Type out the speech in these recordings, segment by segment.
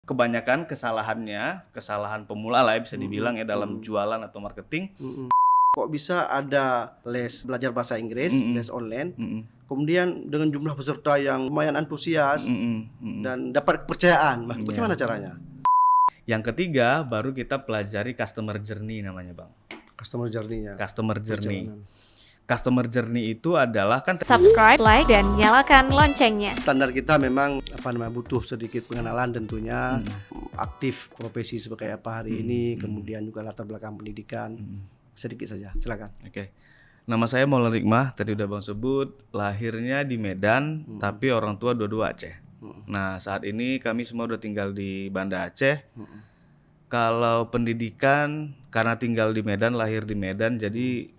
kebanyakan kesalahan pemula lah ya, bisa dibilang ya dalam jualan atau marketing. Kok bisa ada les belajar bahasa Inggris, les online, kemudian dengan jumlah peserta yang lumayan antusias dan dapat kepercayaan. Bagaimana caranya? Yang ketiga, baru kita pelajari customer journey namanya, Bang. Customer journey-nya. Customer journey. Customer journey itu adalah kan subscribe, like, dan nyalakan loncengnya. Standar kita memang butuh sedikit pengenalan tentunya, aktif profesi sebagai apa hari ini, kemudian juga latar belakang pendidikan. Sedikit saja, silakan. Oke. Nama saya Maulana Hikmah, tadi udah Bang sebut, lahirnya di Medan, tapi orang tua dua-dua Aceh. Nah, saat ini kami semua udah tinggal di Banda Aceh. Kalau pendidikan, karena tinggal di Medan, lahir di Medan, jadi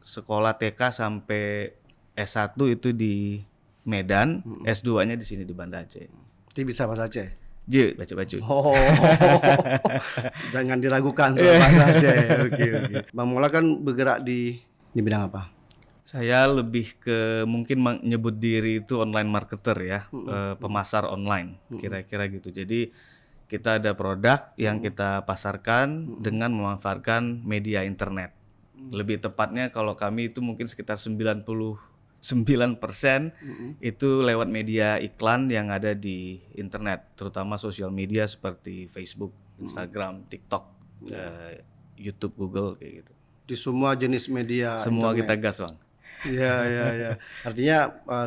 sekolah TK sampai S1 itu di Medan, S2-nya di sini di Banda Aceh. Jadi bisa bahasa Aceh? Ji, baca-baca. Oh, jangan diragukan soal bahasa Aceh. Oke. Bang Mola kan bergerak di bidang apa? Saya lebih ke mungkin menyebut diri itu online marketer ya, pemasar online, kira-kira gitu. Jadi kita ada produk yang kita pasarkan dengan memanfaatkan media internet. Lebih tepatnya kalau kami itu mungkin sekitar 99% itu lewat media iklan yang ada di internet, terutama sosial media seperti Facebook, Instagram, TikTok, YouTube, Google kayak gitu. Di semua jenis media semua internet. Kita gas, Bang. Iya. Artinya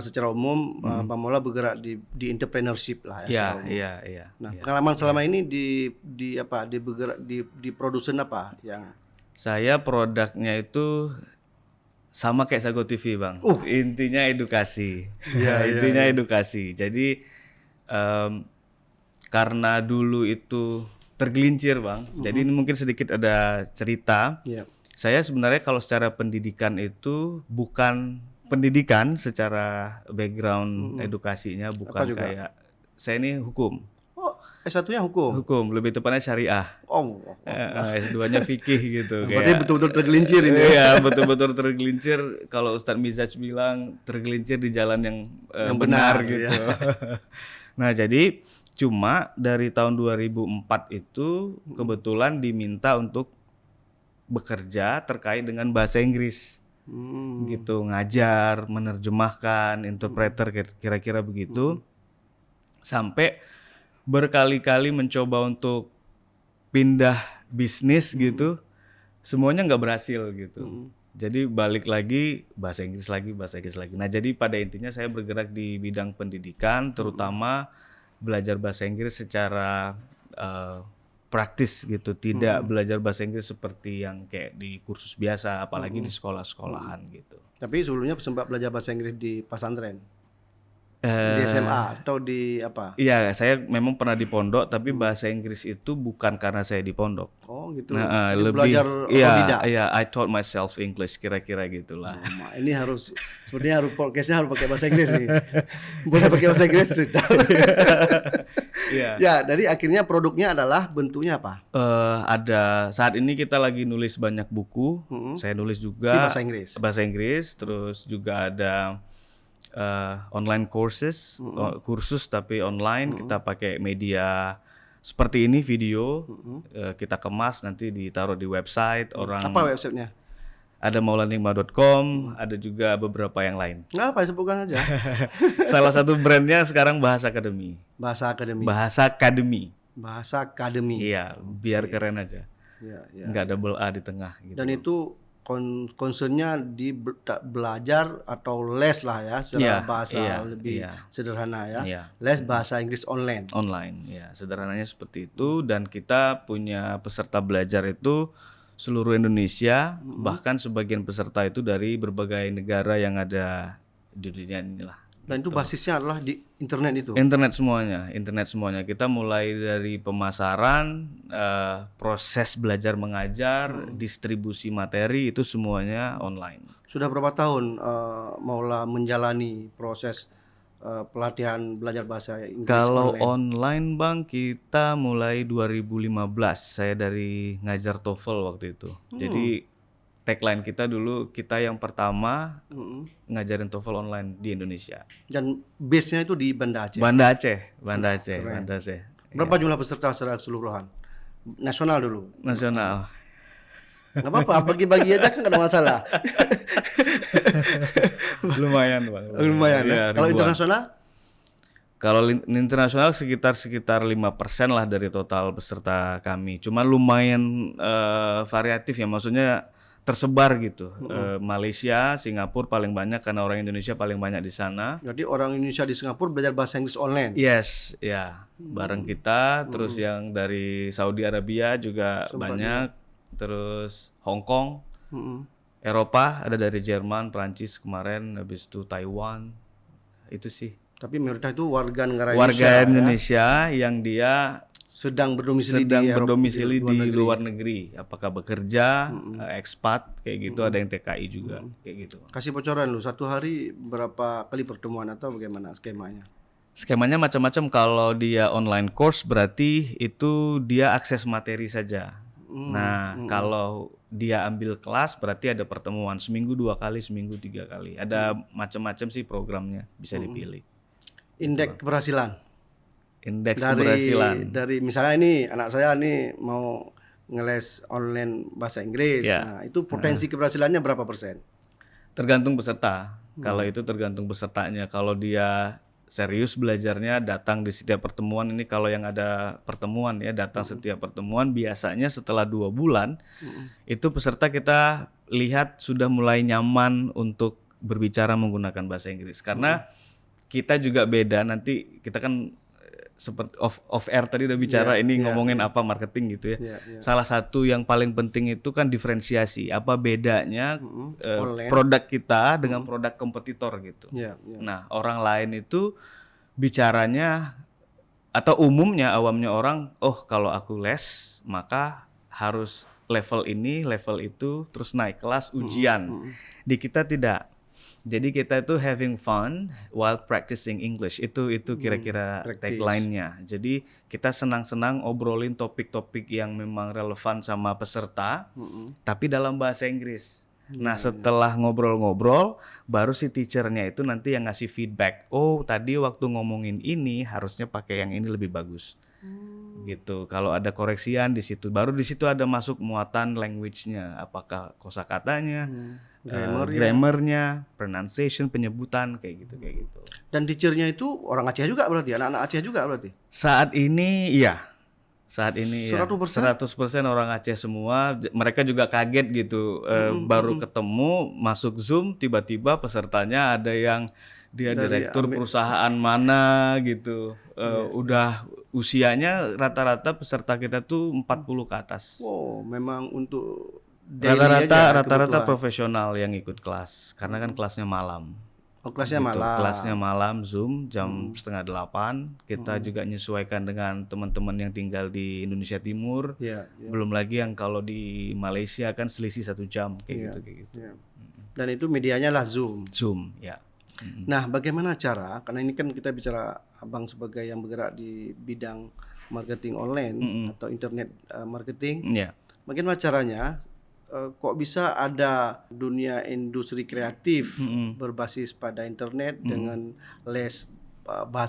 secara umum Bang Mola bergerak di entrepreneurship lah ya. Iya. Nah, pengalaman selama ini bergerak di produsen apa yang saya produknya itu sama kayak Sago TV, Bang. Intinya edukasi. Intinya edukasi. Jadi karena dulu itu tergelincir, Bang. Jadi ini mungkin sedikit ada cerita. Saya sebenarnya kalau secara pendidikan itu bukan pendidikan secara background edukasinya, bukan kayak saya ini hukum. S1-nya hukum? Hukum, lebih tepatnya syariah. S2-nya fikih gitu. Berarti betul-betul tergelincir ini. Iya, betul-betul tergelincir. Kalau Ustadz Mizaj bilang tergelincir di jalan yang benar gitu. Ya. Nah, jadi cuma dari tahun 2004 itu kebetulan diminta untuk bekerja terkait dengan bahasa Inggris. Gitu, ngajar, menerjemahkan, interpreter kira-kira begitu. Sampai berkali-kali mencoba untuk pindah bisnis gitu, semuanya nggak berhasil gitu. Jadi balik lagi bahasa Inggris lagi. Nah, jadi pada intinya saya bergerak di bidang pendidikan, terutama belajar bahasa Inggris secara praktis gitu, tidak belajar bahasa Inggris seperti yang kayak di kursus biasa, apalagi di sekolah-sekolahan gitu. Tapi sebelumnya sempat belajar bahasa Inggris di pesantren? Di SMA atau di apa? Iya, saya memang pernah di pondok, tapi bahasa Inggris itu bukan karena saya di pondok. Oh gitu. Nah, lebih belajar otodidak. Iya, I taught myself English kira-kira gitulah. Ini sepertinya podcastnya harus pakai bahasa Inggris nih. Boleh pakai bahasa Inggris sudah. Ya, dari akhirnya produknya adalah bentuknya apa? Ada saat ini kita lagi nulis banyak buku. Saya nulis juga di bahasa Inggris. Terus juga ada online courses, kursus tapi online. Kita pakai media seperti ini, video, kita kemas nanti ditaruh di website orang. Apa websitenya? Ada maulanahikmah.com, ada juga beberapa yang lain. Nggak apa, sebutkan aja. Salah satu brandnya sekarang Bahasa Academy. Bahasa Academy. Bahasa Academy. Iya, biar keren aja. Nggak double A di tengah gitu. Dan itu concernnya di belajar atau les lah ya, secara bahasa lebih sederhana ya. Les bahasa Inggris online. Ya, sederhananya seperti itu. Dan kita punya peserta belajar itu seluruh Indonesia, bahkan sebagian peserta itu dari berbagai negara yang ada di dunia inilah. Dan itu basisnya adalah di internet itu? Internet semuanya. Kita mulai dari pemasaran, proses belajar mengajar, distribusi materi, itu semuanya online. Sudah berapa tahun Maula menjalani proses pelatihan belajar bahasa Inggris kalau online, Bang, kita mulai 2015. Saya dari ngajar TOEFL waktu itu. Jadi tagline kita dulu, kita yang pertama ngajarin TOEFL online di Indonesia. Dan base-nya itu di Banda Aceh? Banda Aceh. Berapa jumlah peserta secara keseluruhan? Nasional dulu. Nasional. Nggak apa-apa, bagi-bagi aja kan nggak ada masalah. Lumayan, Bang. Lumayan ya. Iya, Kalau ribuan. internasional? Kalau internasional sekitar 5% lah dari total peserta kami. Cuman lumayan variatif ya, maksudnya tersebar gitu. Malaysia, Singapura paling banyak karena orang Indonesia paling banyak di sana. Jadi orang Indonesia di Singapura belajar bahasa Inggris online. Yes, ya, bareng kita. Terus yang dari Saudi Arabia juga Sempat banyak. Terus Hong Kong, Mm-mm. Eropa ada dari Jerman, Prancis kemarin, habis itu Taiwan. Itu sih. Tapi mayoritas itu warga negara Warga Indonesia, Indonesia yang dia sedang berdomisili sedang di berdomisili di negeri. luar negeri, apakah bekerja, ekspat kayak gitu, ada yang TKI juga kayak gitu. Kasih bocoran lu, satu hari berapa kali pertemuan atau bagaimana skemanya? Skemanya macam-macam. Kalau dia online course berarti itu dia akses materi saja. Nah, kalau dia ambil kelas berarti ada pertemuan seminggu 2 kali, seminggu 3 kali. Ada macam-macam sih programnya bisa dipilih. Indeks keberhasilan. Indeks keberhasilan. Dari misalnya ini anak saya nih mau ngeles online bahasa Inggris. Ya. Nah, itu potensi keberhasilannya berapa persen? Tergantung peserta. Kalau itu tergantung pesertanya. Kalau dia serius belajarnya, datang di setiap pertemuan. Ini kalau yang ada pertemuan ya, datang setiap pertemuan. Biasanya setelah 2 bulan itu peserta kita lihat sudah mulai nyaman untuk berbicara menggunakan bahasa Inggris. Karena kita juga beda. Nanti kita kan seperti off air tadi udah bicara ngomongin apa marketing gitu ya. Salah satu yang paling penting itu kan diferensiasi. Apa bedanya produk kita dengan produk kompetitor gitu. Nah, orang lain itu bicaranya atau umumnya awamnya orang, oh kalau aku les maka harus level ini, level itu, terus naik kelas ujian. Di kita tidak. Jadi kita itu having fun while practicing English. Itu kira-kira tagline-nya. Jadi kita senang-senang obrolin topik-topik yang memang relevan sama peserta, tapi dalam bahasa Inggris. Nah, setelah ngobrol-ngobrol, baru si teachernya itu nanti yang ngasih feedback. Oh, tadi waktu ngomongin ini harusnya pakai yang ini lebih bagus. Gitu. Kalau ada koreksian di situ, baru di situ ada masuk muatan language-nya, apakah kosakatanya, grammarnya, pronunciation, penyebutan kayak gitu. Dan teachernya itu orang Aceh juga berarti, anak-anak Aceh juga berarti. Saat ini iya. 100%? 100% orang Aceh semua. Mereka juga kaget gitu. Baru ketemu, masuk Zoom, tiba-tiba pesertanya ada yang dia dari direktur perusahaan mana gitu. Udah usianya rata-rata peserta kita tuh 40 ke atas. Wow, memang untuk Rata-rata profesional yang ikut kelas. Karena kan kelasnya malam. Oh, kelasnya gitu. malam. Kelasnya malam, Zoom jam 7:30. Kita juga menyesuaikan dengan teman-teman yang tinggal di Indonesia Timur. Belum lagi yang kalau di Malaysia kan selisih 1 jam kayak gitu. Dan itu medianya lah Zoom. Zoom, ya. Nah, bagaimana cara? Karena ini kan kita bicara abang sebagai yang bergerak di bidang marketing online atau internet marketing. Bagaimana caranya? Kok bisa ada dunia industri kreatif berbasis pada internet dengan les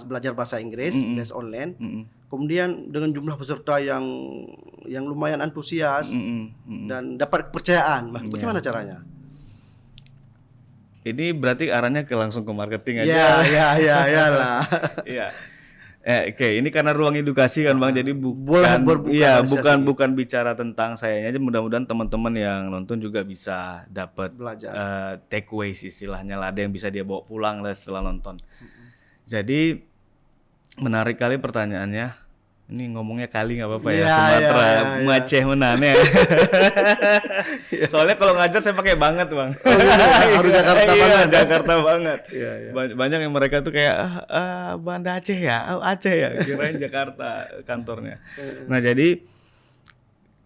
belajar bahasa Inggris, les online. Kemudian dengan jumlah peserta yang lumayan antusias dan dapat kepercayaan. Bagaimana caranya? Ini berarti arahnya langsung ke marketing aja. Ya lah. Iya. Oke, ini karena ruang edukasi kan Bang, jadi bukan bicara tentang sayanya aja. Mudah-mudahan teman-teman yang nonton juga bisa dapat take away istilahnya lah, ada yang bisa dia bawa pulang lah setelah nonton. Jadi menarik kali pertanyaannya. Ini ngomongnya kali nggak apa-apa ya, Sumatera, Aceh menane. Soalnya kalau ngajar saya pakai banget Bang. Harus Jakarta banget. Jakarta banget. Banyak yang mereka tuh kayak Banda Aceh ya, Aceh ya, kirain Jakarta kantornya. Nah jadi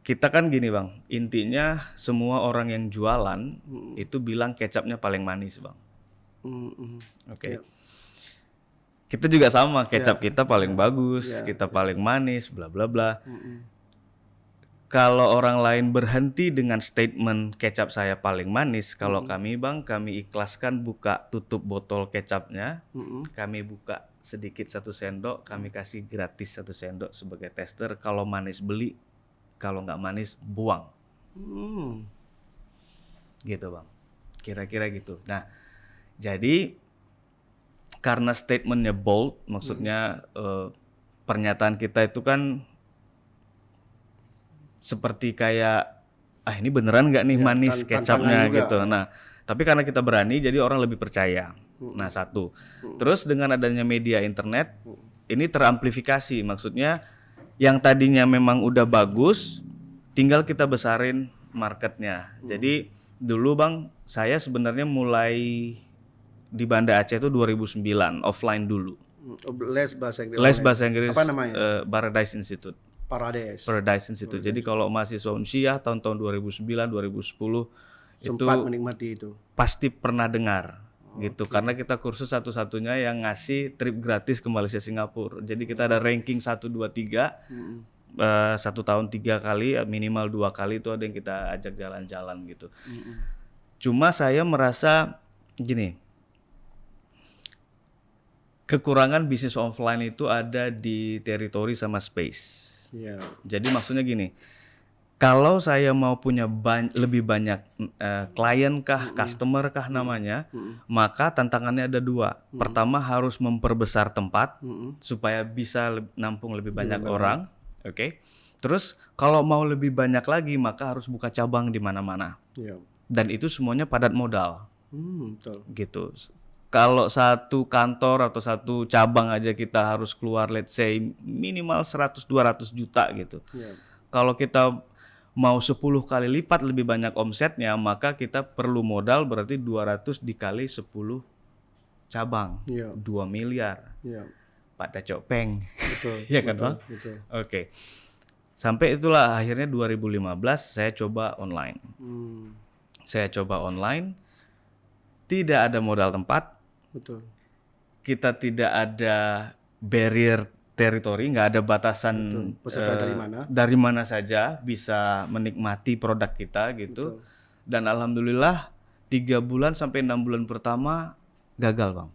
kita kan gini Bang, intinya semua orang yang jualan itu bilang kecapnya paling manis Bang. Oke. Kita juga sama, kecap kita paling bagus, kita paling manis, bla bla bla. kalau orang lain berhenti dengan statement kecap saya paling manis, kalau kami Bang, kami ikhlaskan buka tutup botol kecapnya, kami buka sedikit 1 sendok, kami kasih gratis 1 sendok sebagai tester. Kalau manis beli, kalau nggak manis buang. Gitu Bang, kira-kira gitu. Nah, jadi karena statementnya bold, maksudnya pernyataan kita itu kan seperti kayak ini beneran nggak nih manis kecapnya gitu. Nah, tapi karena kita berani, jadi orang lebih percaya. Nah, satu. Terus dengan adanya media internet, ini teramplifikasi. Maksudnya yang tadinya memang udah bagus, tinggal kita besarin marketnya. Jadi dulu Bang, saya sebenarnya mulai di Banda Aceh itu 2009, offline dulu. Les bahasa Inggris. Les bahasa Inggris. Apa namanya? Paradise Institute. Paradise Institute. Jadi kalau mahasiswa Unsyah tahun-tahun 2009, 2010 sempat itu menikmati itu. Pasti pernah dengar gitu. Karena kita kursus satu-satunya yang ngasih trip gratis ke Malaysia Singapura. Jadi kita ada ranking 1 2 3. 1 tahun 3 kali, minimal 2 kali itu ada yang kita ajak jalan-jalan gitu. Cuma saya merasa gini. Kekurangan bisnis offline itu ada di teritori sama space. Jadi maksudnya gini, kalau saya mau punya lebih banyak klien kah, customer kah namanya, maka tantangannya ada 2. Pertama harus memperbesar tempat supaya bisa nampung lebih banyak orang, oke. Terus kalau mau lebih banyak lagi, maka harus buka cabang di mana-mana. Dan itu semuanya padat modal, betul. Gitu. Kalau satu kantor atau satu cabang aja kita harus keluar let's say minimal 100-200 juta gitu. Kalau kita mau 10 kali lipat lebih banyak omsetnya, maka kita perlu modal berarti 200 dikali 10 cabang. 2 miliar. Pada copeng. Betul. Ya kan Bang? Betul. Oke. Sampai itulah akhirnya 2015 saya coba online. Saya coba online. Tidak ada modal tempat. Betul. Kita tidak ada barrier teritori, nggak ada batasan dari mana saja bisa menikmati produk kita gitu. Dan alhamdulillah 3 bulan sampai 6 bulan pertama gagal Bang.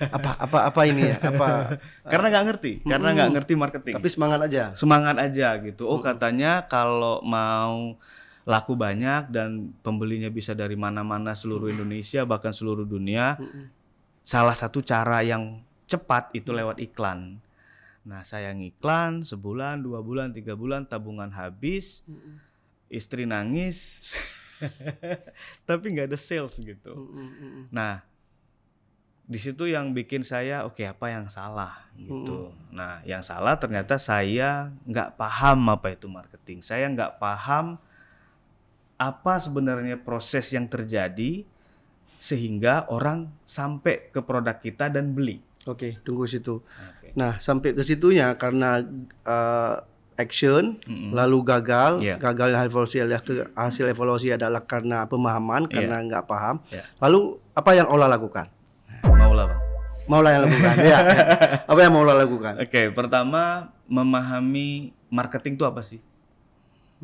apa ini ya? Karena nggak ngerti marketing. Tapi Semangat aja gitu. Oh katanya kalau mau laku banyak dan pembelinya bisa dari mana-mana seluruh Indonesia bahkan seluruh dunia. Salah satu cara yang cepat itu lewat iklan. Nah, saya ngiklan sebulan, 2 bulan, 3 bulan, tabungan habis, istri nangis, tapi nggak ada sales gitu. Nah, di situ yang bikin saya oke, apa yang salah gitu. Nah, yang salah ternyata saya nggak paham apa itu marketing. Saya nggak paham apa sebenarnya proses yang terjadi sehingga orang sampai ke produk kita dan beli. Oke, tunggu situ. Nah, sampai ke situnya karena action lalu gagal hasil evaluasi adalah karena pemahaman, karena nggak paham. Lalu apa yang Ola lakukan? Maula yang lakukan. Ya. Apa yang Maula lakukan? Oke, pertama memahami marketing itu apa sih?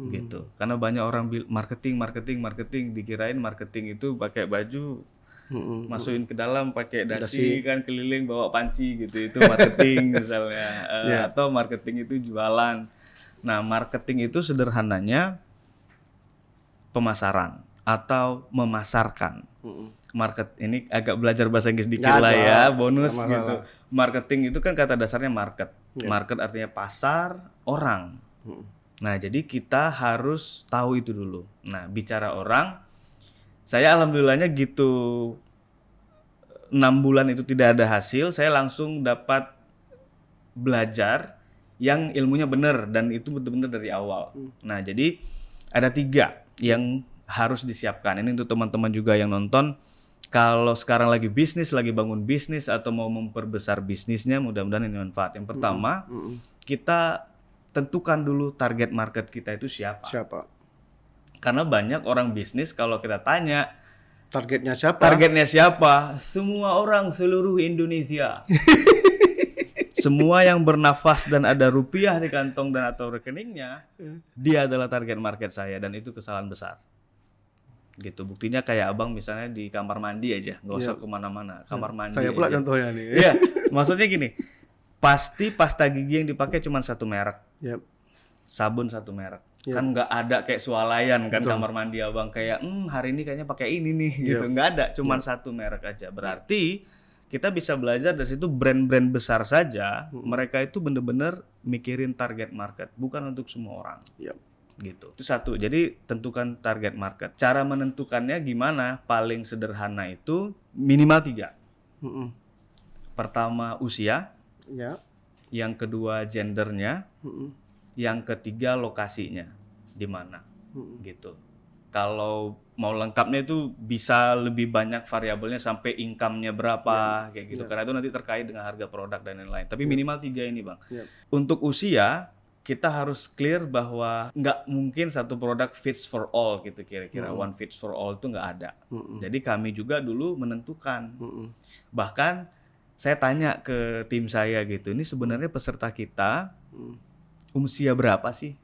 Gitu. Karena banyak orang marketing dikirain marketing itu pakai baju masukin ke dalam pakai dasi kan keliling bawa panci gitu, itu marketing misalnya. Atau marketing itu jualan. Nah, marketing itu sederhananya pemasaran atau memasarkan. Market ini agak belajar bahasa Inggris dikit lah ya, bonus gitu. Marketing itu kan kata dasarnya market. Market artinya pasar, orang. Nah, jadi kita harus tahu itu dulu. Nah, bicara orang, saya alhamdulillahnya gitu 6 bulan itu tidak ada hasil, saya langsung dapat belajar yang ilmunya benar dan itu benar-benar dari awal. Nah, jadi ada 3 yang harus disiapkan. Ini untuk teman-teman juga yang nonton. Kalau sekarang lagi bisnis, lagi bangun bisnis atau mau memperbesar bisnisnya, mudah-mudahan ini manfaat. Yang pertama, kita tentukan dulu target market kita itu siapa. Karena banyak orang bisnis kalau kita tanya targetnya siapa? Semua orang seluruh Indonesia. Semua yang bernafas dan ada rupiah di kantong dan atau rekeningnya, dia adalah target market saya, dan itu kesalahan besar. Gitu, buktinya kayak abang misalnya di kamar mandi aja, nggak usah kemana-mana, kamar mandi Saya pula aja. contohnya nih. Iya, maksudnya gini, pasti pasta gigi yang dipakai cuma satu merek, Yap. sabun satu merek. Kan nggak ada kayak swalayan kan. Betul. Kamar mandi abang kayak hari ini kayaknya pakai ini nih gitu, nggak ada, cuman satu merek aja. Berarti kita bisa belajar dari situ, brand-brand besar saja mereka itu bener-bener mikirin target market, bukan untuk semua orang. Yap. Gitu. Itu satu. Jadi tentukan target market. Cara menentukannya gimana? Paling sederhana itu minimal 3. Pertama usia, Ya. yang kedua gendernya, yang ketiga lokasinya di mana. Gitu. Kalau mau lengkapnya itu bisa lebih banyak variabelnya, sampai income-nya berapa kayak gitu. Karena itu nanti terkait dengan harga produk dan lain-lain. Tapi minimal 3 ini, Bang. Untuk usia kita harus clear bahwa nggak mungkin satu produk fits for all gitu kira-kira. One fits for all itu nggak ada. Jadi kami juga dulu menentukan. Bahkan saya tanya ke tim saya gitu, ini sebenarnya peserta kita usia berapa sih?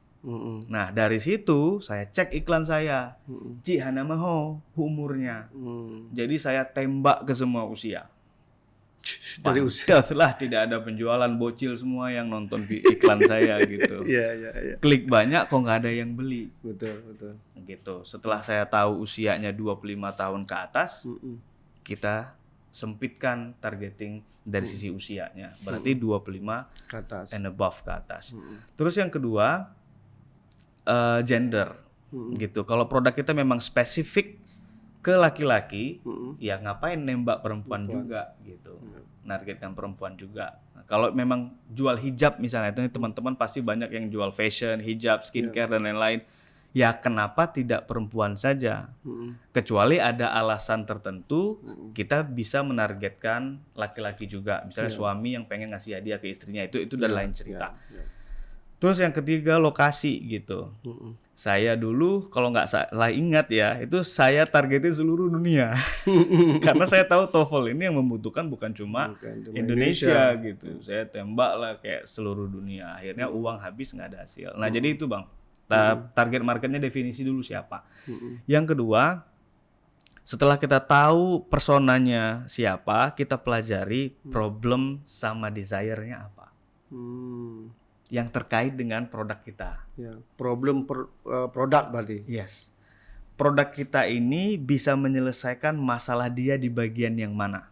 Nah dari situ saya cek iklan saya, Cihana maho umurnya. Jadi saya tembak ke semua usia. Dari usia. Setelah tidak ada penjualan, bocil semua yang nonton iklan saya gitu. Iya. Klik banyak kok nggak ada yang beli. Betul. Gitu. Setelah saya tahu usianya 25 tahun ke atas, kita sempitkan targeting dari sisi usianya. Berarti 25 Ke atas. and above ke atas. Terus yang kedua, gender. Gitu. Kalau produk kita memang spesifik ke laki-laki, ya ngapain nembak perempuan juga gitu. Nargetkan perempuan juga. Nah, kalau memang jual hijab misalnya, itu teman-teman pasti banyak yang jual fashion, hijab, skincare dan lain-lain. Ya kenapa tidak perempuan saja? Kecuali ada alasan tertentu, kita bisa menargetkan laki-laki juga. Misalnya suami yang pengen ngasih hadiah ke istrinya, itu dan lain cerita. Terus yang ketiga, lokasi gitu. Saya dulu kalau nggak salah ingat ya, itu saya targetin seluruh dunia. Karena saya tahu TOEFL ini yang membutuhkan bukan cuma Indonesia gitu. Saya tembak lah kayak seluruh dunia. Akhirnya uang habis nggak ada hasil. Nah jadi itu Bang, target marketnya definisi dulu siapa. Yang kedua, setelah kita tahu personanya siapa, kita pelajari problem sama desire-nya apa. Yang terkait dengan produk kita. Ya, problem produk berarti. Yes. Produk kita ini bisa menyelesaikan masalah dia di bagian yang mana.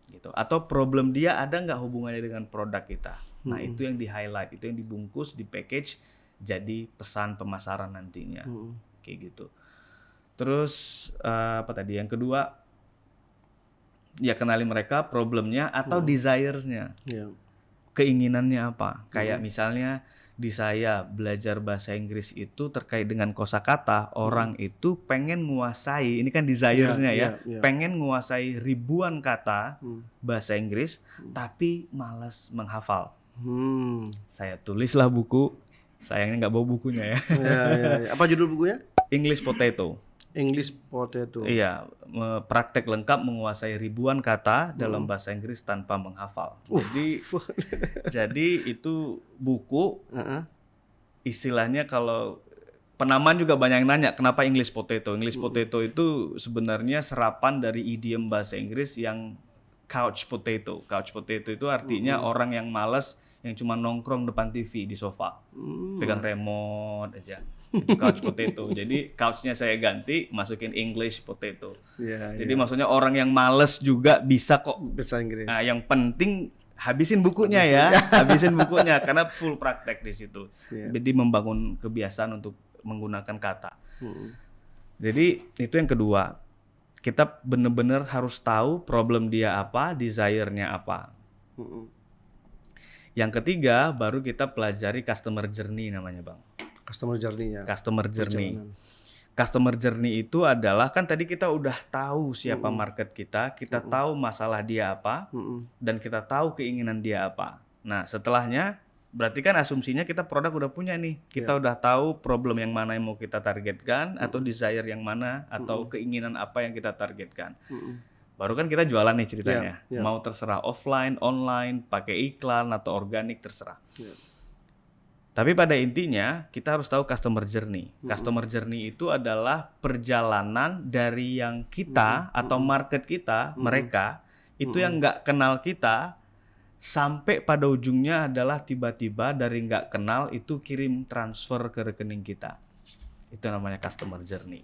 Gitu. Atau problem dia ada nggak hubungannya dengan produk kita. Nah itu yang di highlight, itu yang dibungkus, di package jadi pesan pemasaran nantinya. Kayak gitu. Terus apa tadi? Yang kedua, ya kenali mereka problemnya atau desires-nya. Keinginannya apa? Kayak misalnya di saya belajar bahasa Inggris itu terkait dengan kosakata, orang itu pengen nguasai, ini kan desires-nya ya, pengen nguasai ribuan kata bahasa Inggris, tapi malas menghafal. Saya tulislah buku, sayangnya nggak bawa bukunya ya. Apa judul bukunya? English Potato. English Potato. Iya, praktek lengkap menguasai ribuan kata dalam bahasa Inggris tanpa menghafal. Jadi itu buku, istilahnya kalau penamaan juga banyak yang nanya kenapa English Potato. English Potato itu sebenarnya serapan dari idiom bahasa Inggris yang couch potato. Couch potato itu artinya orang yang malas, yang cuma nongkrong depan TV di sofa, pegang remote aja. Itu couch potato. Jadi couchnya saya ganti, masukin English potato. Jadi maksudnya orang yang males juga bisa kok bahasa Inggris. Nah, yang penting habisin bukunya ya, habisin bukunya karena full praktek di situ. Jadi membangun kebiasaan untuk menggunakan kata. Jadi itu yang kedua. Kita benar-benar harus tahu problem dia apa, desire-nya apa. Yang ketiga, baru kita pelajari customer journey namanya, Bang. Customer journey-nya. Customer journey. Customer journey itu adalah, kan tadi kita udah tahu siapa market kita tahu masalah dia apa, dan kita tahu keinginan dia apa. Nah, setelahnya berarti kan asumsinya kita produk udah punya nih. Kita udah tahu problem yang mana yang mau kita targetkan, atau desire yang mana, atau keinginan apa yang kita targetkan. Baru kan kita jualan nih ceritanya. Yeah. Mau terserah offline, online, pakai iklan atau organik terserah. Yeah. Tapi pada intinya kita harus tahu customer journey. Customer journey itu adalah perjalanan dari yang kita atau market kita, mereka itu yang nggak kenal kita, sampai pada ujungnya adalah tiba-tiba dari nggak kenal itu kirim transfer ke rekening kita. Itu namanya customer journey.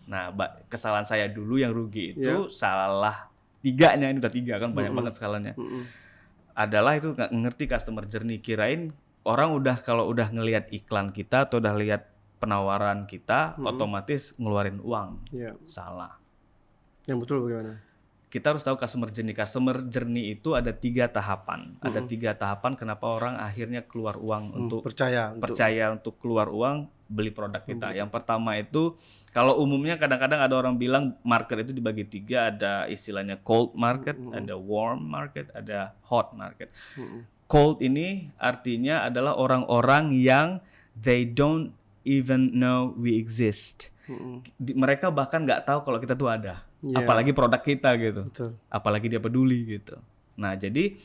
Nah, kesalahan saya dulu yang rugi itu salah 3-nya, ini udah 3 kan, banyak banget skalanya. Adalah itu nggak ngerti customer journey, kirain orang kalau udah ngelihat iklan kita atau udah lihat penawaran kita, otomatis ngeluarin uang. Salah. Yang betul bagaimana? Kita harus tahu customer journey. Customer journey itu ada 3 tahapan. Ada 3 tahapan kenapa orang akhirnya keluar uang untuk percaya untuk keluar uang beli produk kita. Yang pertama itu, kalau umumnya kadang-kadang ada orang bilang market itu dibagi 3, ada istilahnya cold market, ada warm market, ada hot market. Cold ini artinya adalah orang-orang yang they don't even know we exist. Mereka bahkan nggak tahu kalau kita tuh ada, apalagi produk kita gitu. Betul. Apalagi dia peduli gitu. Nah, jadi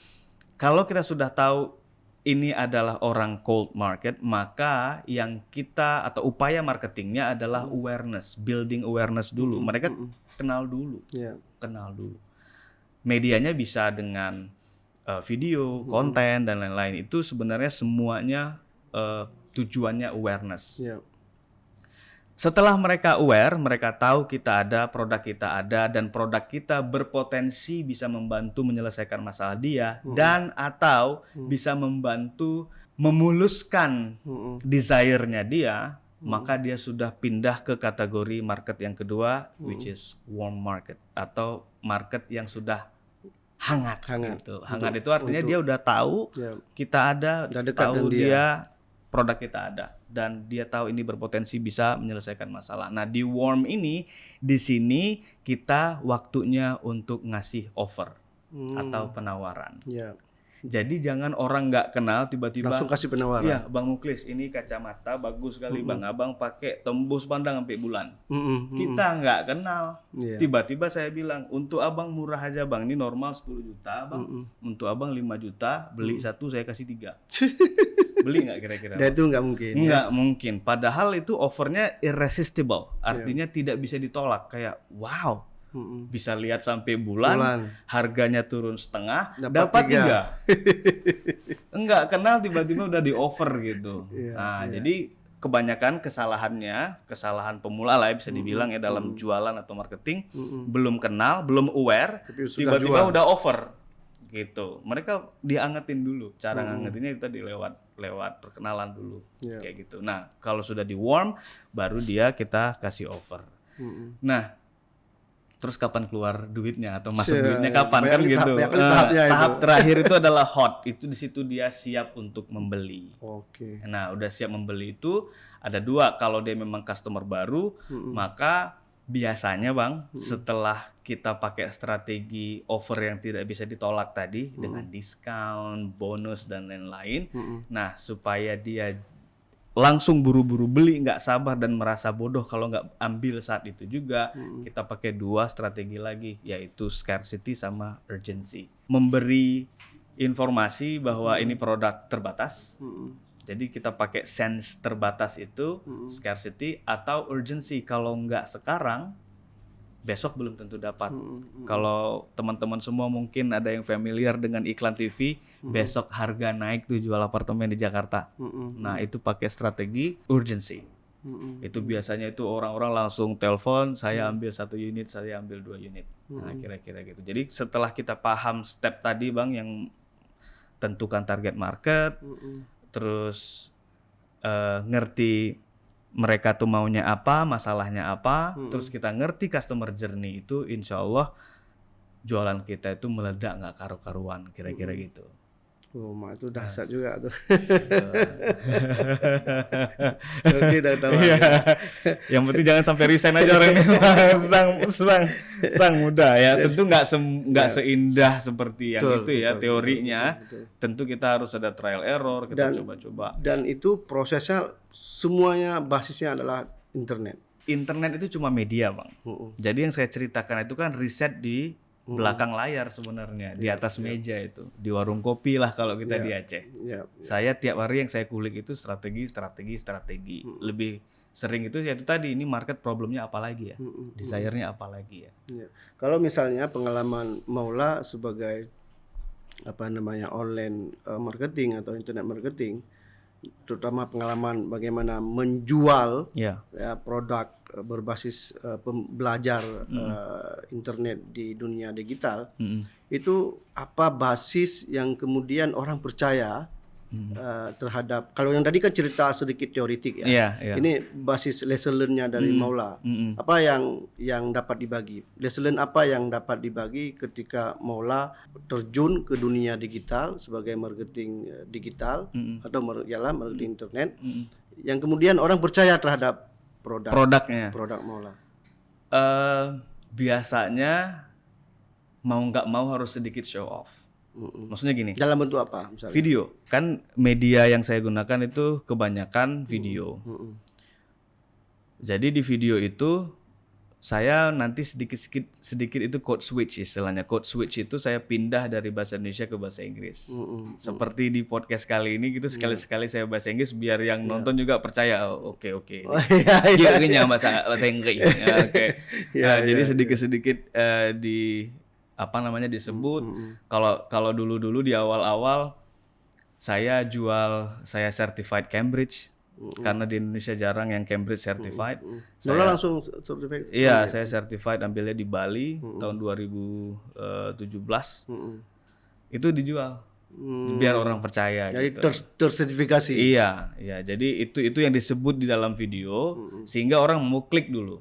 kalau kita sudah tahu ini adalah orang cold market, maka yang kita atau upaya marketingnya adalah awareness, building awareness dulu. Mereka kenal dulu, kenal dulu. Medianya bisa dengan video, konten dan lain-lain. Itu sebenarnya semuanya tujuannya awareness. Setelah mereka aware, mereka tahu kita ada, produk kita ada, dan produk kita berpotensi bisa membantu menyelesaikan masalah dia, dan atau bisa membantu memuluskan desire-nya dia, maka dia sudah pindah ke kategori market yang kedua, which is warm market, atau market yang sudah hangat. Gitu. Hangat itu artinya dia udah tahu kita ada, tahu dia produk kita ada, dan dia tahu ini berpotensi bisa menyelesaikan masalah. Nah, di warm ini, di sini kita waktunya untuk ngasih offer atau penawaran. Jadi jangan orang nggak kenal tiba-tiba langsung kasih penawaran. Iya, Bang Muklis, ini kacamata bagus sekali Bang. Abang pakai tembus pandang sampai bulan. Kita nggak kenal. Tiba-tiba saya bilang, untuk Abang murah aja Bang, ini normal 10 juta Bang. Untuk Abang 5 juta, beli 1 saya kasih 3. Beli nggak kira-kira? Dan itu nggak mungkin. Nggak mungkin. Padahal itu offernya irresistible. Artinya tidak bisa ditolak. Kayak wow. Bisa lihat sampai bulan, harganya turun setengah, dapat 3. Enggak kenal tiba-tiba udah di offer gitu. Jadi kebanyakan kesalahan pemula lah ya, bisa dibilang ya dalam jualan atau marketing, belum kenal, belum aware, tiba-tiba udah offer gitu. Mereka diangetin dulu. Cara ngangetinnya itu tadi lewat perkenalan dulu, kayak gitu. Nah, kalau sudah di warm, baru kita kasih offer. Nah, terus kapan keluar duitnya atau masuk duitnya kapan kan gitu. Tahap terakhir itu adalah hot. Itu di situ dia siap untuk membeli. Nah, udah siap membeli itu ada 2. Kalau dia memang customer baru, maka biasanya Bang, setelah kita pakai strategi offer yang tidak bisa ditolak tadi dengan diskon, bonus dan lain-lain. Nah, supaya dia langsung buru-buru beli, nggak sabar dan merasa bodoh kalau nggak ambil saat itu juga, kita pakai 2 strategi lagi, yaitu scarcity sama urgency. Memberi informasi bahwa ini produk terbatas, jadi kita pakai sense terbatas itu, scarcity, atau urgency. Kalau nggak sekarang, besok belum tentu dapat. Kalau teman-teman semua mungkin ada yang familiar dengan iklan TV, besok harga naik tuh jual apartemen di Jakarta. Nah, itu pakai strategi urgency. Itu biasanya itu orang-orang langsung telepon, saya ambil 1 unit, saya ambil 2 unit. Nah, kira-kira gitu. Jadi setelah kita paham step tadi Bang, yang tentukan target market, terus ngerti mereka tuh maunya apa, masalahnya apa, terus kita ngerti customer journey itu, insya Allah jualan kita itu meledak nggak karu-karuan, kira-kira gitu. Itu dahsyat juga tuh. Kita tahu. Yang penting jangan sampai resign aja orang ini. sang muda ya. Tentu nggak seindah seperti yang itu ya teorinya. Tentu kita harus ada trial error, kita coba-coba. Dan itu prosesnya semuanya basisnya adalah internet. Internet itu cuma media Bang. Jadi yang saya ceritakan itu kan riset di belakang layar sebenarnya, di atas meja itu, di warung kopi lah kalau kita di Aceh. Saya tiap hari yang saya kulik itu strategi. Lebih sering itu ya itu tadi, ini market problemnya apa lagi ya, desire-nya apa lagi ya. Kalau misalnya pengalaman Maula sebagai online marketing atau internet marketing, terutama pengalaman bagaimana menjual produk berbasis belajar internet di dunia digital, itu apa basis yang kemudian orang percaya terhadap, kalau yang tadi kan cerita sedikit teoritik ya, ini basis lesson learn-nya dari Maula. Apa yang dapat dibagi? Lesson learn apa yang dapat dibagi ketika Maula terjun ke dunia digital sebagai marketing digital atau marketing internet, yang kemudian orang percaya terhadap produk Maula? Biasanya mau nggak mau harus sedikit show off. Maksudnya gini. Dalam bentuk apa misalnya? Video. Kan media yang saya gunakan itu kebanyakan video. Jadi di video itu saya nanti sedikit itu code switch istilahnya. Code switch itu saya pindah dari bahasa Indonesia ke bahasa Inggris. Seperti di podcast kali ini gitu, sekali-sekali saya bahasa Inggris biar yang nonton juga percaya. Oke. Iya bahasa Inggris. Oke. Jadi sedikit-sedikit disebut. Kalau dulu di awal saya certified Cambridge, karena di Indonesia jarang yang Cambridge certified. Saya langsung certified. Iya, saya certified, ambilnya di Bali tahun 2017. Itu dijual. Biar orang percaya. Jadi gitu. tersertifikasi. Iya. Jadi itu yang disebut di dalam video, sehingga orang mau klik dulu.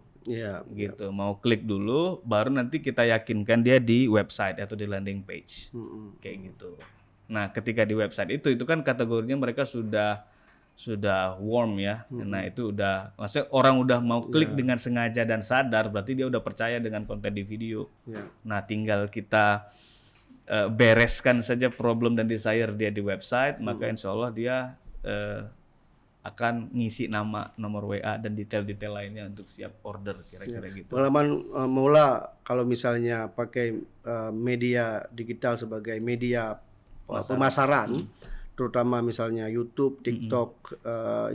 Gitu. Mau klik dulu, baru nanti kita yakinkan dia di website atau di landing page. Kayak gitu. Nah, ketika di website itu kan kategorinya mereka sudah warm ya. Nah, itu maksudnya orang udah mau klik dengan sengaja dan sadar, berarti dia udah percaya dengan konten di video. Nah, tinggal kita bereskan saja problem dan desire dia di website, maka insya Allah dia akan ngisi nama, nomor WA dan detail-detail lainnya untuk siap order, kira-kira gitu. Pengalaman Maula kalau misalnya pakai media digital sebagai media pemasaran, terutama misalnya YouTube, TikTok,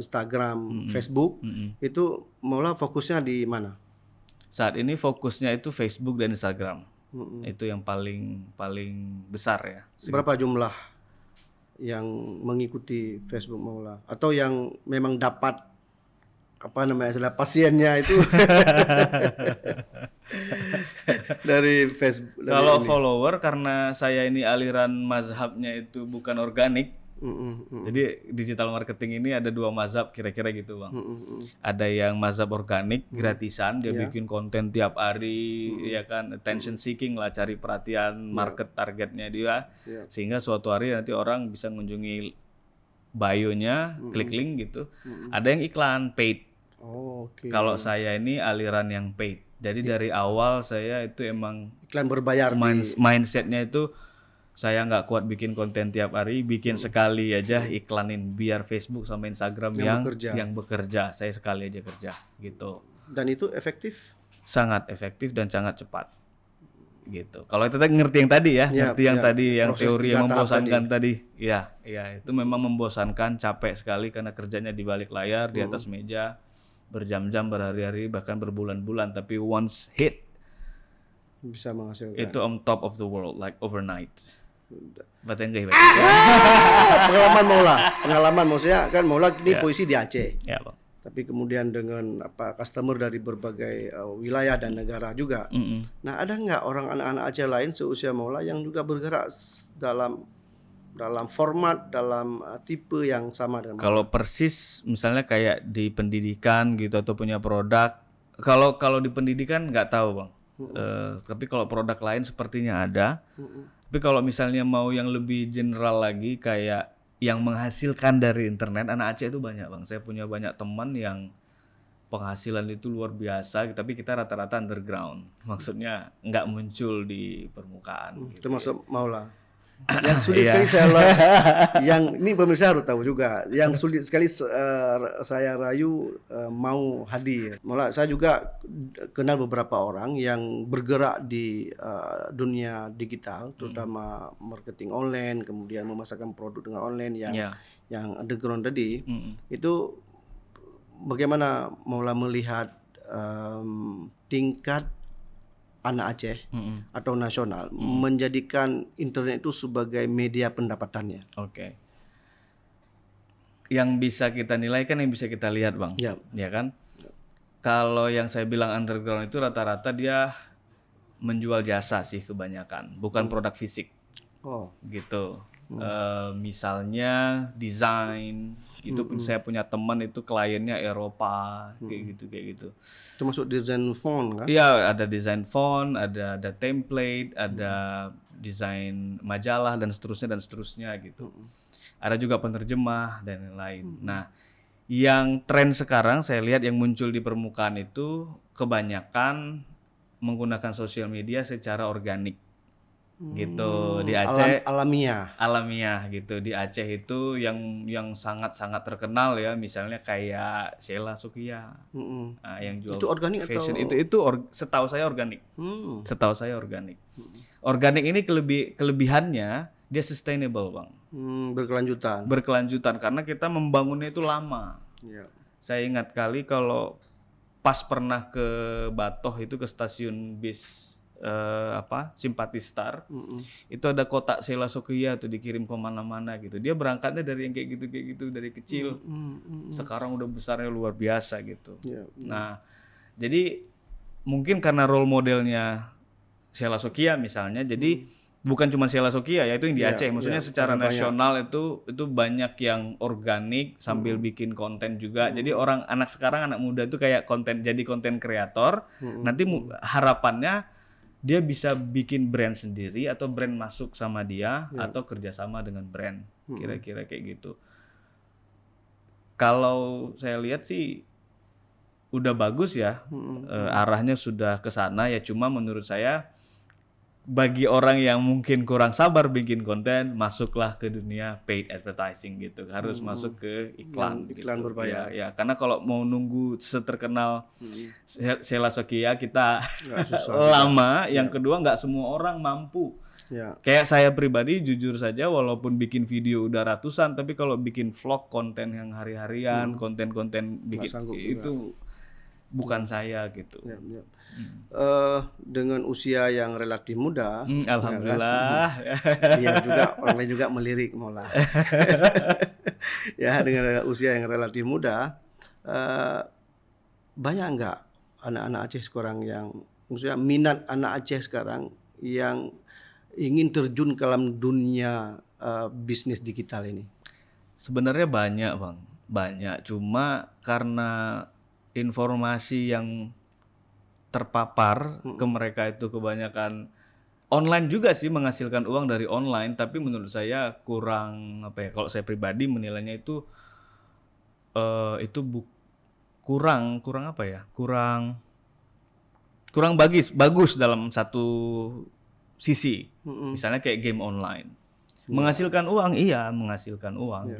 Instagram, Facebook, itu Maula fokusnya di mana? Saat ini fokusnya itu Facebook dan Instagram. Itu yang paling besar ya. Berapa jumlah yang mengikuti Facebook Maula, atau yang memang dapat pasiennya itu dari Facebook? Kalau follower, karena saya ini aliran mazhabnya itu bukan organik. Jadi digital marketing ini ada 2 mazhab kira-kira gitu, Bang. Ada yang mazhab organik, gratisan, dia bikin konten tiap hari, ya kan, attention seeking lah, cari perhatian market targetnya dia, sehingga suatu hari nanti orang bisa mengunjungi bio-nya, klik link gitu. Ada yang iklan, paid. Kalau saya ini aliran yang paid. Jadi dari awal saya itu emang iklan berbayar. Mindsetnya itu saya nggak kuat bikin konten tiap hari, bikin sekali aja iklanin, biar Facebook sama Instagram yang bekerja, saya sekali aja kerja gitu. Dan itu efektif? Sangat efektif dan sangat cepat gitu. Kalau kita ngerti yang tadi ya, yang teori yang membosankan tadi. Ya, itu memang membosankan, capek sekali karena kerjanya di balik layar, di atas meja, berjam-jam, berhari-hari, bahkan berbulan-bulan. Tapi once hit, bisa menghasilkan. Itu on top of the world, like overnight. Pengalaman maksudnya kan Maula ini posisi di Aceh. Ya, Bang. Tapi kemudian dengan customer dari berbagai wilayah dan negara juga. Nah, ada nggak orang anak-anak Aceh lain seusia Maula yang juga bergerak dalam format, dalam tipe yang sama dengan Maula? Kalau persis misalnya kayak di pendidikan gitu atau punya produk, kalau di pendidikan nggak tahu, Bang. Tapi kalau produk lain sepertinya ada. Tapi kalau misalnya mau yang lebih general lagi, kayak yang menghasilkan dari internet, anak Aceh itu banyak, Bang. Saya punya banyak teman yang penghasilan itu luar biasa, tapi kita rata-rata underground. Maksudnya nggak muncul di permukaan. Itu maksud Maula? Yang sulit sekali yang ini pemirsa harus tahu juga. Yang sulit sekali saya rayu mau hadir. Malah saya juga kenal beberapa orang yang bergerak di dunia digital, terutama marketing online, kemudian memasarkan produk dengan online yang underground tadi. Itu bagaimana Maula melihat tingkat anak Aceh atau nasional menjadikan internet itu sebagai media pendapatannya. Oke. Yang bisa kita nilai kan yang bisa kita lihat, Bang. Ya kan? Kalau yang saya bilang underground itu rata-rata dia menjual jasa sih kebanyakan, bukan produk fisik. Gitu. Misalnya desain, itu saya punya teman itu kliennya Eropa, kayak gitu. Termasuk desain font kan? Iya, ada desain font, ada template, ada desain majalah dan seterusnya gitu. Ada juga penerjemah dan lain-lain. Nah, yang tren sekarang saya lihat yang muncul di permukaan itu kebanyakan menggunakan sosial media secara organik. Gitu di Aceh alamiah gitu. Di Aceh itu yang sangat terkenal ya, misalnya kayak Sheila Sukia, yang jual itu organik fashion atau setahu saya organik. Organik ini kelebihannya dia sustainable, Bang. Berkelanjutan karena kita membangunnya itu lama. Saya ingat kali kalau pas pernah ke Batoh itu, ke stasiun bis Simpati Star, itu ada kotak Sheila Sukia tuh dikirim ke mana-mana gitu. Dia berangkatnya dari yang kayak gitu dari kecil, sekarang udah besarnya luar biasa gitu. Nah, jadi mungkin karena role modelnya Sheila Sukia misalnya, jadi bukan cuma Sheila Sukia ya, itu yang di Aceh. Maksudnya secara nasional itu banyak yang organik sambil bikin konten juga. Jadi anak muda itu kayak jadi konten kreator. Nanti harapannya dia bisa bikin brand sendiri atau brand masuk sama dia atau kerjasama dengan brand, kira-kira kayak gitu. Kalau saya lihat sih udah bagus ya, arahnya sudah ke sana ya. Cuma menurut saya bagi orang yang mungkin kurang sabar bikin konten, masuklah ke dunia paid advertising gitu. Harus masuk ke iklan gitu. Berbayar. Ya, karena kalau mau nunggu seterkenal Sheila Sukia kita lama. Yang kedua nggak semua orang mampu. Kayak saya pribadi jujur saja, walaupun bikin video udah ratusan, tapi kalau bikin vlog, konten yang hari-harian, konten-konten bikin itu bukan saya gitu. Dengan usia yang relatif muda, alhamdulillah. Iya juga orang lain juga melirik Maula. Ya, dengan usia yang relatif muda, banyak nggak anak-anak Aceh sekarang yang, maksudnya minat anak Aceh sekarang yang ingin terjun ke dalam dunia bisnis digital ini? Sebenarnya banyak, Bang. Banyak. Cuma karena informasi yang terpapar ke mereka itu kebanyakan online juga sih, menghasilkan uang dari online, tapi menurut saya kurang kalau saya pribadi menilainya itu kurang bagus dalam satu sisi. Misalnya kayak game online menghasilkan uang,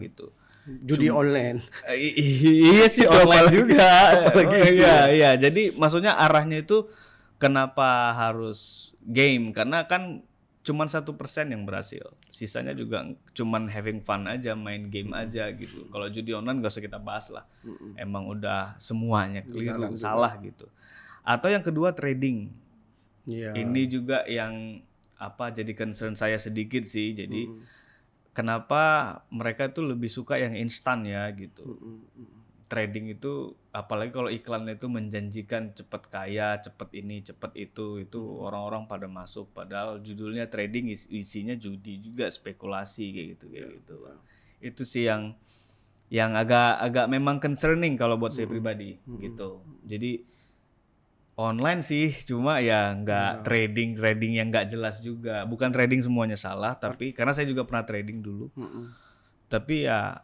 gitu. Judi online. Iya sih, online juga. Iya. Jadi maksudnya arahnya itu kenapa harus game? Karena kan cuman 1% yang berhasil. Sisanya juga cuman having fun aja, main game aja gitu. Kalau judi online gak usah kita bahas lah. Emang udah semuanya keliru, salah gitu. Atau yang kedua trading. Ini juga yang jadi concern saya sedikit sih. Jadi kenapa mereka tuh lebih suka yang instan ya gitu. Trading itu apalagi kalau iklannya itu menjanjikan cepat kaya, cepat ini, cepat itu orang-orang pada masuk, padahal judulnya trading, isinya judi juga, spekulasi kayak gitu. Itu sih yang agak memang concerning kalau buat saya pribadi gitu. Jadi online sih, cuma ya nggak trading yang nggak jelas juga. Bukan trading semuanya salah, tapi karena saya juga pernah trading dulu. Tapi ya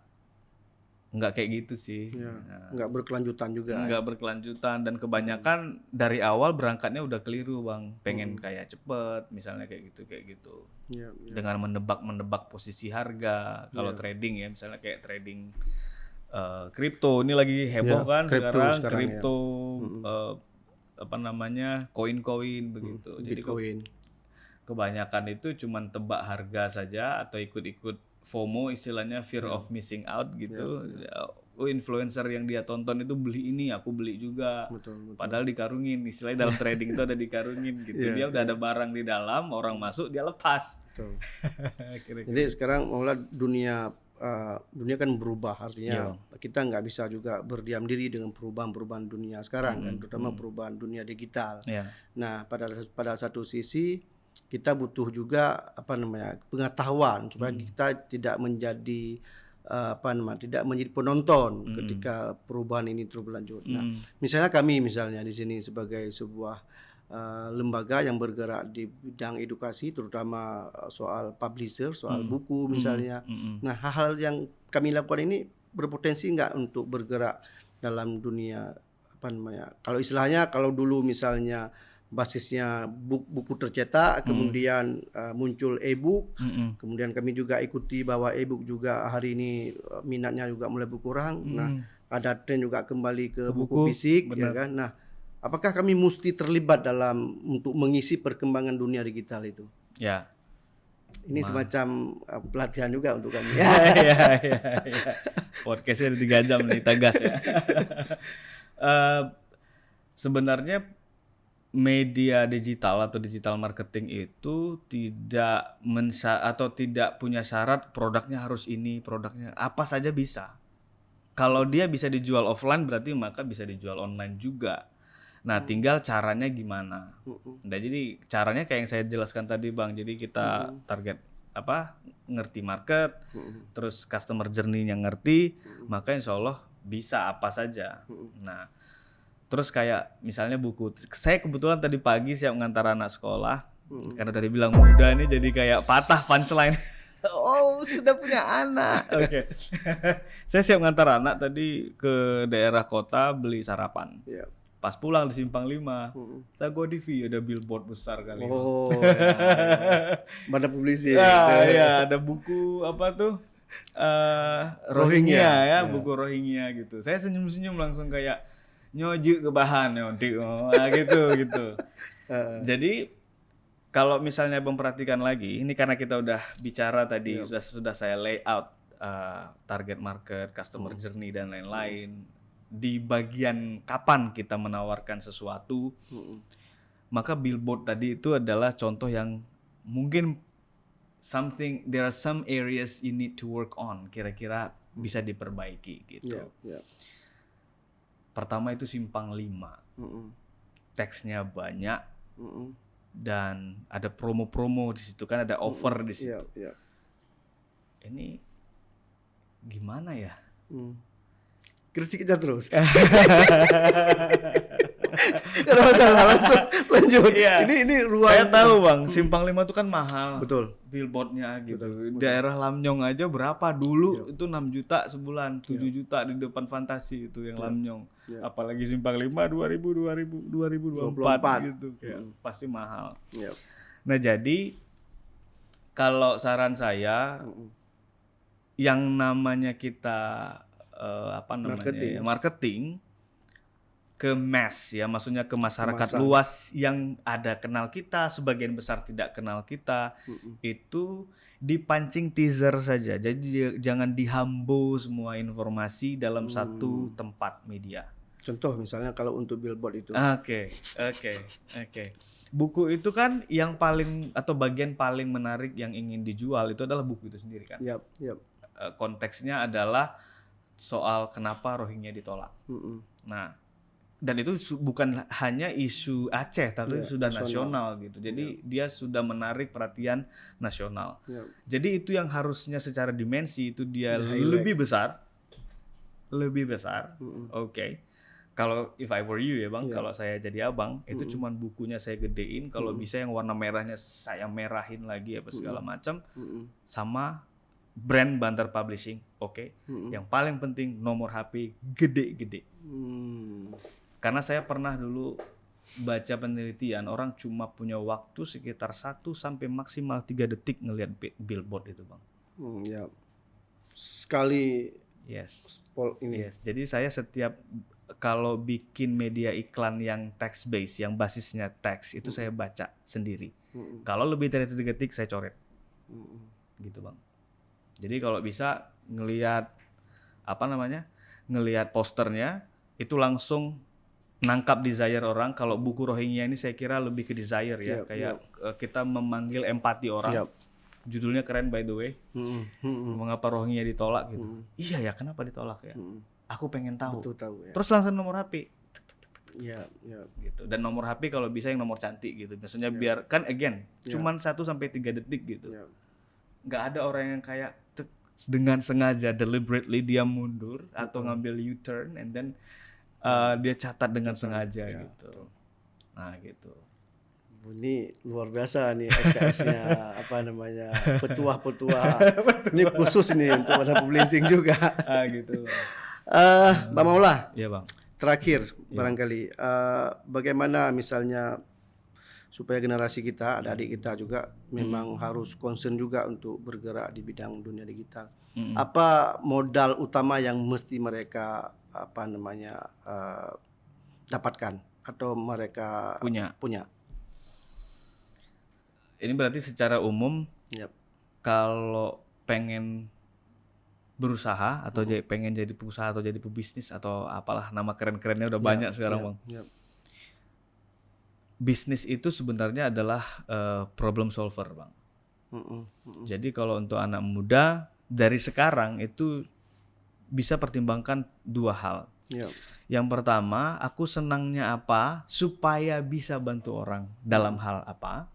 nggak kayak gitu sih. Ya, nggak berkelanjutan juga. Nggak berkelanjutan, dan kebanyakan dari awal berangkatnya udah keliru Bang, pengen kayak cepet misalnya kayak gitu. Ya. Dengan menebak posisi harga. Kalau trading ya, misalnya kayak trading kripto ini lagi heboh kan sekarang kripto koin-koin begitu. Jadi kebanyakan itu cuman tebak harga saja atau ikut-ikut FOMO, istilahnya fear of missing out gitu. Influencer yang dia tonton itu beli ini, aku beli juga. Betul. Padahal dikarungin, istilahnya dalam trading itu ada dikarungin gitu. Dia udah ada barang di dalam, orang masuk dia lepas. Betul. Jadi sekarang mulai dunia kan berubah, artinya kita nggak bisa juga berdiam diri dengan perubahan dunia sekarang kan, terutama perubahan dunia digital. Nah, pada satu sisi kita butuh juga pengetahuan supaya kita tidak menjadi tidak menjadi penonton ketika perubahan ini terus berlanjut. Nah, misalnya kami di sini sebagai sebuah lembaga yang bergerak di bidang edukasi, terutama soal publisher, soal buku misalnya. Nah, hal-hal yang kami lakukan ini berpotensi nggak untuk bergerak dalam dunia kalau dulu misalnya basisnya buku tercetak, kemudian muncul e-book, kemudian kami juga ikuti bahwa e-book juga hari ini minatnya juga mulai berkurang. Nah, ada tren juga kembali ke buku fisik, ya kan. Nah, apakah kami mesti terlibat untuk mengisi perkembangan dunia digital itu? Ya. Ini semacam pelatihan juga untuk kami. Ya. Podcastnya 3 jam nih, tegas ya. Sebenarnya media digital atau digital marketing itu tidak punya syarat produknya harus ini, produknya apa saja bisa. Kalau dia bisa dijual offline berarti maka bisa dijual online juga. Nah, tinggal caranya gimana. Nah, jadi caranya kayak yang saya jelaskan tadi Bang. Jadi kita target ngerti market, terus customer journey-nya ngerti, maka insya Allah bisa apa saja. Nah, terus kayak misalnya buku, saya kebetulan tadi pagi siap ngantar anak sekolah, karena dari bilang muda nih jadi kayak patah punchline. Oh, sudah punya anak. Oke. Saya siap ngantar anak tadi ke daerah kota beli sarapan. Pas pulang di Simpang 5, saya GoDivi ada billboard besar kali. Oh, mana publisi? Ya, ada buku Rohingya ya, buku Rohingya gitu. Saya senyum-senyum langsung kayak nyojuk ke bahan gitu. Jadi kalau misalnya memperhatikan lagi, ini karena kita udah bicara tadi, sudah saya layout target market, customer journey dan lain-lain. Di bagian kapan kita menawarkan sesuatu, maka billboard tadi itu adalah contoh yang mungkin there are some areas you need to work on, kira-kira bisa diperbaiki gitu. Pertama itu Simpang 5, teksnya banyak, dan ada promo-promo di situ kan, ada offer di situ. Ini gimana ya? Kritik aja terus. Gak masalah, langsung lanjut. Ini ruang. Saya tahu Bang, Simpang 5 itu kan mahal. Betul. Billboardnya gitu. Betul. Daerah Lamnyong aja berapa dulu? Itu 6 juta sebulan, 7 juta di depan Fantasi itu yang Lamnyong. Apalagi Simpang 5 2024 gitu. Kayak pasti mahal. Nah, jadi kalau saran saya yang namanya kita marketing ke mass ya, maksudnya ke masyarakat luas yang ada kenal kita, sebagian besar tidak kenal kita, itu dipancing teaser saja. Jadi jangan dihambo semua informasi dalam satu tempat media. Contoh misalnya kalau untuk billboard itu. Oke. Buku itu kan yang paling atau bagian paling menarik yang ingin dijual itu adalah buku itu sendiri kan. Konteksnya adalah soal kenapa Rohingya ditolak. Nah, dan itu bukan hanya isu Aceh, tapi sudah nasional gitu. Jadi dia sudah menarik perhatian nasional. Jadi itu yang harusnya secara dimensi itu dia lebih besar. Oke. Kalau if I were you ya Bang, kalau saya jadi abang, itu cuman bukunya saya gedein. Kalau bisa yang warna merahnya saya merahin lagi apa segala macam, sama brand Banter Publishing, oke. Yang paling penting nomor HP gede-gede. Karena saya pernah dulu baca penelitian, orang cuma punya waktu sekitar 1 sampai maksimal 3 detik ngelihat billboard itu, Bang. Ya. Sekali Yes. ini. Yes. Jadi saya setiap kalau bikin media iklan yang text base, yang basisnya teks, itu saya baca sendiri. Kalau lebih dari 3 detik saya coret. Gitu, Bang. Jadi kalau bisa ngelihat ngelihat posternya itu langsung nangkap desire orang. Kalau buku Rohingya ini saya kira lebih ke desire ya, kita memanggil empati orang. Judulnya keren by the way. Mengapa Rohingya ditolak gitu. Iya ya, kenapa ditolak ya? Aku pengen tahu. Betul tahu ya. Terus langsung nomor HP. Ya Gitu. Dan nomor HP kalau bisa yang nomor cantik gitu. Maksudnya biar kan again cuman 1 sampai 3 detik gitu. Nggak ada orang yang kayak dengan sengaja deliberately dia mundur atau ngambil U-turn and then dia catat dengan sengaja gitu. Nah, gitu. Ini luar biasa nih SKS-nya petua-petua. Ini khusus nih untuk Banter Publishing juga. Gitu. Bang Maula. Iya, Bang. Terakhir barangkali bagaimana misalnya supaya generasi kita, adik-adik kita juga memang harus concern juga untuk bergerak di bidang dunia digital. Apa modal utama yang mesti mereka dapatkan atau mereka punya? Ini berarti secara umum kalau pengen berusaha atau pengen jadi pengusaha atau jadi pebisnis atau apalah nama keren-kerennya udah banyak sekarang, Bang. Bisnis itu sebenarnya adalah problem solver, Bang. Jadi kalau untuk anak muda dari sekarang itu bisa pertimbangkan 2 hal. Yang pertama, aku senangnya apa supaya bisa bantu orang dalam hal apa.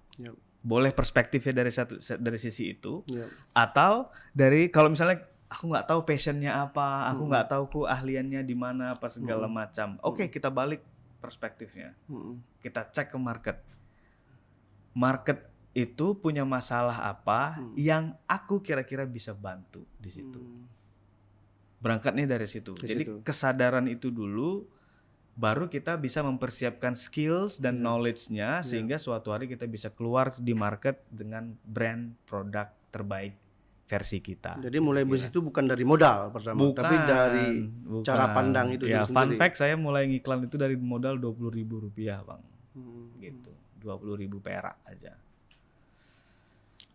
Boleh perspektifnya dari sisi itu, atau dari kalau misalnya aku nggak tahu passionnya apa, aku nggak tahu keahliannya di mana apa segala macam. Oke, kita balik perspektifnya. Kita cek ke market. Market itu punya masalah apa yang aku kira-kira bisa bantu di situ. Berangkat nih dari situ. Jadi kesadaran itu dulu, baru kita bisa mempersiapkan skills dan knowledge-nya sehingga suatu hari kita bisa keluar di market dengan brand produk terbaik versi kita. Jadi mulai bisnis itu bukan dari modal pertama, tapi dari cara pandang itu ya, sendiri. Fun fact, saya mulai ngiklan itu dari modal Rp20.000, Bang. Gitu. 20.000 perak aja.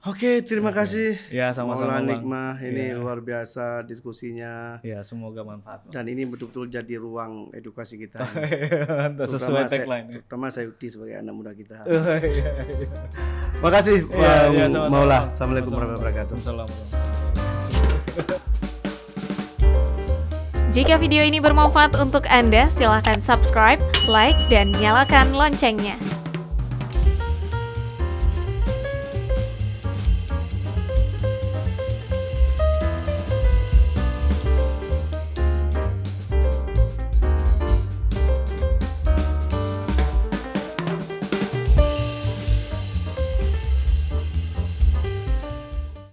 Oke, terima kasih. Ya, sama-sama, Maula Bang. Nikmah, ini luar biasa diskusinya. Ya, semoga manfaat, Bang. Dan ini betul-betul jadi ruang edukasi kita. Sesuai tagline. Terutama saya Uti sebagai anak muda kita. Makasih, Bang Maula. Assalamualaikum warahmatullahi wabarakatuh. Jika video ini bermanfaat untuk Anda, silakan subscribe, like, dan nyalakan loncengnya.